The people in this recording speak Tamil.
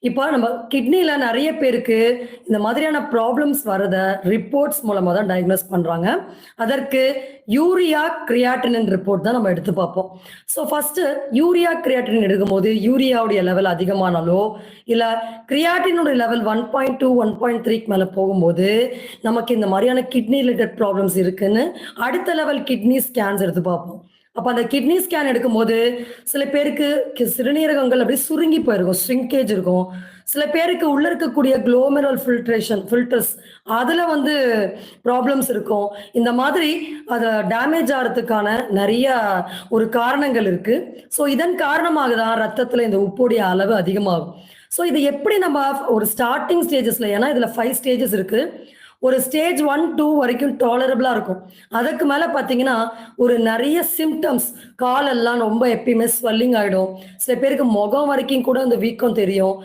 இப்ப நம்ம கிட்னில நெறைய பேருக்கு இந்த மாதிரியான ப்ராப்ளம்ஸ் வரத ரிப்போர்ட்ஸ் மூலமா தான் டயக்னோஸ் பண்றாங்க. அதற்கு யூரியா கிரியாட்டினின் ரிப்போர்ட் தான் நம்ம எடுத்து பார்ப்போம். ஸோ ஃபர்ஸ்ட்டு யூரியா கிரியாட்டினின் எடுக்கும்போது யூரியாவுடைய லெவல் அதிகமானாலோ, இல்ல கிரியாட்டினுடைய லெவல் 1.2, 1.3க்கு மேல போகும்போது, நமக்கு இந்த மாரியான கிட்னி ரிலேட்டட் ப்ராப்ளம்ஸ் இருக்குன்னு அடுத்த லெவல் கிட்னி ஸ்கேன்ஸ் எடுத்து பார்ப்போம். அப்ப அந்த கிட்னி ஸ்கேன் எடுக்கும்போது, சில பேருக்கு சிறுநீரகங்கள் அப்படியே சுருங்கி போயிருக்கும். ஷ்ரிங்கேஜ் இருக்கும். சில பேருக்கு உள்ள இருக்கக்கூடிய குளோமெருலர் ஃபில்டர்ஸ் அதுல வந்து ப்ராப்ளம்ஸ் இருக்கும். இந்த மாதிரி அத டேமேஜ் ஆறதுக்கான நெறைய ஒரு காரணங்கள் இருக்கு. ஸோ இதன் காரணமாக தான் ரத்தத்துல இந்த உப்புடைய அளவு அதிகமாகும். ஸோ இத எப்படி நம்ம ஒரு ஸ்டார்ட்டிங் ஸ்டேஜஸ்ல ஏன்னா இதுல 5 ஸ்டேஜஸ் இருக்கு. ஒரு ஸ்டேஜ் 1, 2 வரைக்கும் டாலரபிளா இருக்கும். அதுக்கு மேல பார்த்தீங்கன்னா, ஒரு நெறைய சிம்ப்டம்ஸ் காலெல்லாம் ரொம்ப எப்பயுமே ஸ்வெல்லிங் ஆயிடும். சில பேருக்கு முகம் வரைக்கும் கூட அந்த வீக்கம் தெரியும்.